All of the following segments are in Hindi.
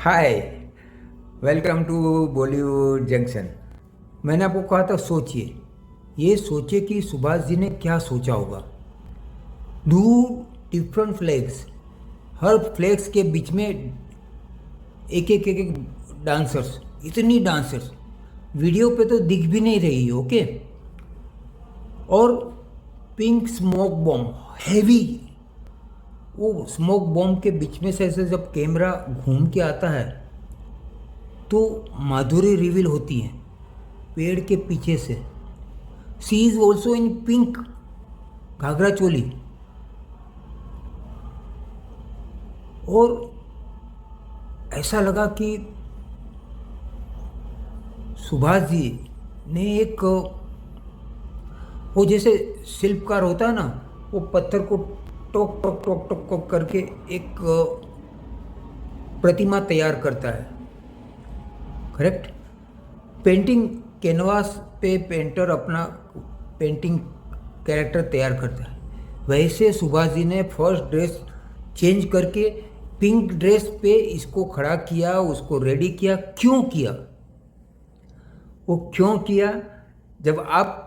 Hi, welcome to Bollywood junction. मैंने आपको कहा था सोचिए, ये सोचिए कि सुभाष जी ने क्या सोचा होगा। दो डिफरेंट फ्लैग्स, हर फ्लैग्स के बीच में एक डांसर्स, इतनी डांसर्स वीडियो पे तो दिख भी नहीं रही। ओके, और पिंक स्मोक बॉम्ब, हैवी, वो स्मोक बॉम्ब के बीच में से ऐसे जब कैमरा घूम के आता है तो माधुरी रिवील होती है पेड़ के पीछे से। She is also in pink ghagra choli. और ऐसा लगा कि सुभाष जी ने एक, वो जैसे शिल्पकार होता है ना, वो पत्थर को टोक टोक टोक टोक टोक करके एक प्रतिमा तैयार करता है। करेक्ट। पेंटिंग कैनवास पे पेंटर अपना पेंटिंग कैरेक्टर तैयार करता है, वैसे सुभाष जी ने फर्स्ट ड्रेस चेंज करके पिंक ड्रेस पे इसको खड़ा किया, उसको रेडी किया। क्यों किया? वो क्यों किया, जब आप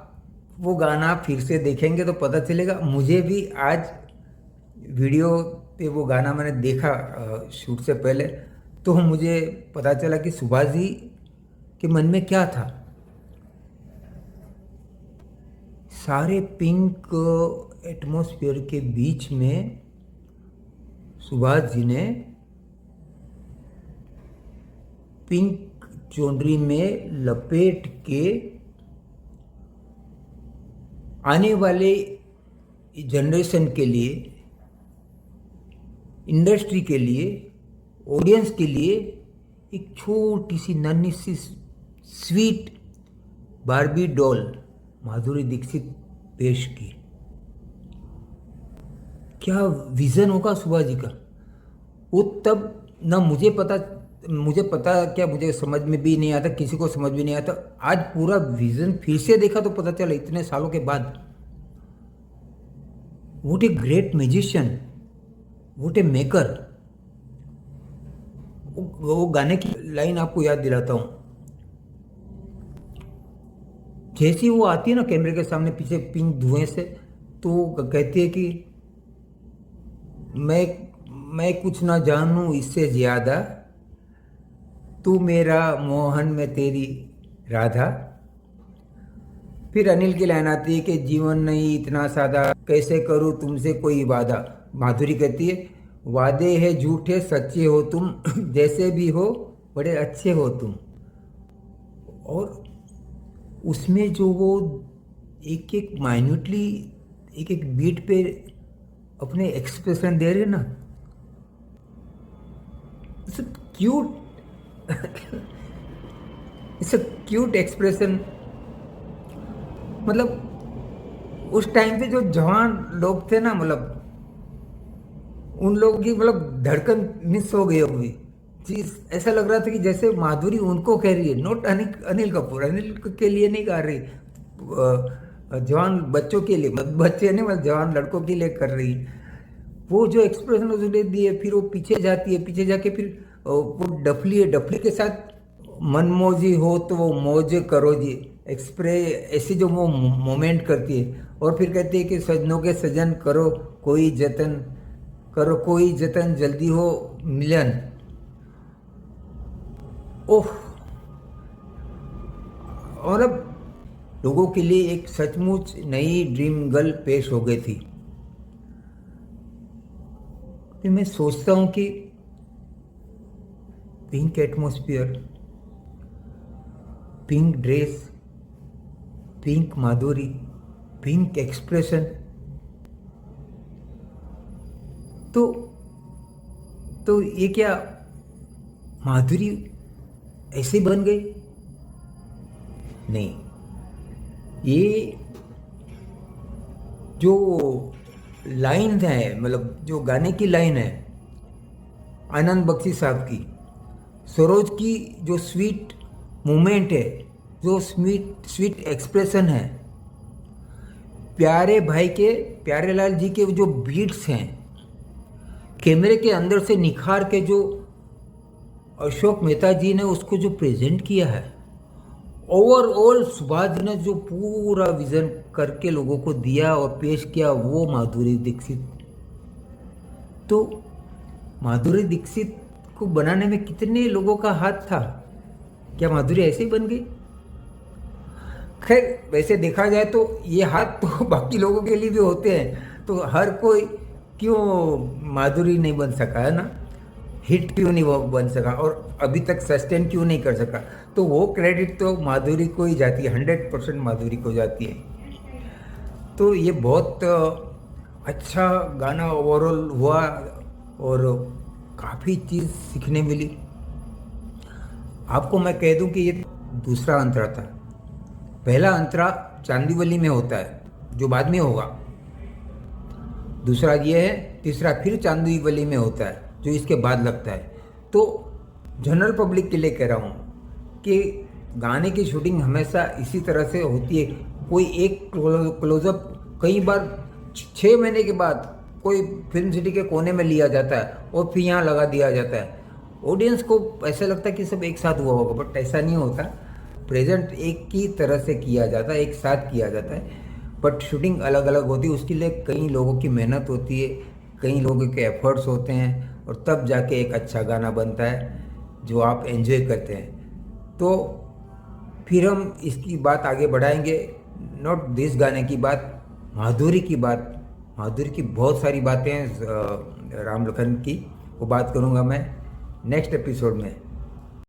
वो गाना फिर से देखेंगे तो पता चलेगा। मुझे भी आज वीडियो पे वो गाना मैंने देखा शूट से पहले, तो मुझे पता चला कि सुभाष जी के मन में क्या था। सारे पिंक एटमॉस्फेयर के बीच में सुभाष जी ने पिंक चुनरी में लपेट के आने वाले जनरेशन के लिए, इंडस्ट्री के लिए, ऑडियंस के लिए एक छोटी सी नन्ही सी sweet Barbie doll Madhuri Dixit पेश की। क्या विजन होगा सुभाष जी का। वो तब ना मुझे पता क्या, मुझे समझ में भी नहीं आता, किसी को समझ भी नहीं आता। आज पूरा विजन फिर से देखा तो पता चला इतने सालों के बाद। What a great musician, what A maker. वो गाने की लाइन आपको याद दिलाता हूं। जैसी वो आती है ना कैमरे के सामने पीछे पिंक धुएं से, तो कहती है कि मैं कुछ ना जानूं इससे ज्यादा, तू मेरा मोहन में तेरी राधा। फिर अनिल की लाइन आती है कि जीवन नहीं इतना सादा, कैसे करूं तुमसे कोई वादा। माधुरी कहती है वादे है झूठे सच्चे हो तुम, जैसे भी हो बड़े अच्छे हो तुम। और उसमें जो वो एक एक माइन्यूटली एक एक बीट पे अपने एक्सप्रेशन दे रहे ना, it's cute, it's a cute expression. मतलब उस टाइम पे जो जवान लोग थे ना, मतलब उन लोगों की मतलब धड़कन मिस हो गई होगी। चीज ऐसा लग रहा था कि जैसे माधुरी उनको कह रही है, नॉट अनिल कपूर। अनिल के लिए नहीं गा रही, जवान बच्चों के लिए, बच्चे नहीं मतलब जवान लड़कों के लिए कर रही। वो जो एक्सप्रेशन उसने दिए, फिर वो पीछे जाती है, पीछे जाके फिर वो डफली है, डफली के साथ मनमोजी हो तो वो मौज करो जी ऐसी जो वो मोमेंट करती है। और फिर कहती है कि सजनों के सजन करो कोई जतन, करो कोई जतन जल्दी हो मिलन। ओह, और अब लोगों के लिए एक सचमुच नई ड्रीम गर्ल पेश हो गई थी। फिर मैं सोचता हूं कि pink atmosphere, pink dress, pink Madhuri, pink expression, तो ये क्या माधुरी ऐसे बन गई? नहीं, ये जो लाइन है, मतलब जो गाने की लाइन है आनंद बख्शी साहब की, सरोज की जो स्वीट मोमेंट है, जो स्वीट एक्सप्रेशन है, प्यारे भाई के, प्यारे लाल जी के जो बीट्स हैं, कैमरे के अंदर से निखार के जो अशोक मेहता जी ने उसको जो प्रेजेंट किया है, ओवरऑल सुभाष जी ने जो पूरा विजन करके लोगों को दिया और पेश किया, वो माधुरी दीक्षित। तो माधुरी दीक्षित को बनाने में कितने लोगों का हाथ था? क्या माधुरी ऐसे ही बन गई? खैर, वैसे देखा जाए तो ये हाथ तो बाकी लोगों के लिए भी होते हैं, तो हर कोई क्यों माधुरी नहीं बन सका, है ना? हिट क्यों नहीं वो बन सका और अभी तक सस्टेन क्यों नहीं कर सका? तो वो क्रेडिट तो माधुरी को ही जाती है, 100% माधुरी को जाती है। तो ये बहुत अच्छा गाना ओवरऑल हुआ और काफ़ी चीज़ सीखने मिली। आपको मैं कह दूं कि ये दूसरा अंतरा था। पहला अंतरा चांदीवली में होता है, जो बाद में होगा। दूसरा ये है, तीसरा फिर चांदीवली में होता है, जो इसके बाद लगता है। तो जनरल पब्लिक के लिए कह रहा हूँ कि गाने की शूटिंग हमेशा इसी तरह से होती है। कोई एक क्लोजअप कई बार 6 महीने के बाद कोई फिल्म सिटी के कोने में लिया जाता है और फिर यहाँ लगा दिया जाता है। ऑडियंस को ऐसा लगता है कि सब एक साथ हुआ होगा, बट ऐसा नहीं होता। प्रेजेंट एक ही तरह से किया जाता है, एक साथ किया जाता है, बट शूटिंग अलग अलग होती है। उसके लिए कई लोगों की मेहनत होती है, कई लोगों के एफर्ट्स होते हैं, और तब जाके एक अच्छा गाना बनता है जो आप एंजॉय करते हैं। तो फिर हम इसकी बात आगे बढ़ाएंगे, नॉट दिस गाने की बात, माधुरी की बात। माधुरी की बहुत सारी बातें हैं राम लखन की, वो बात करूँगा मैं नेक्स्ट एपिसोड में।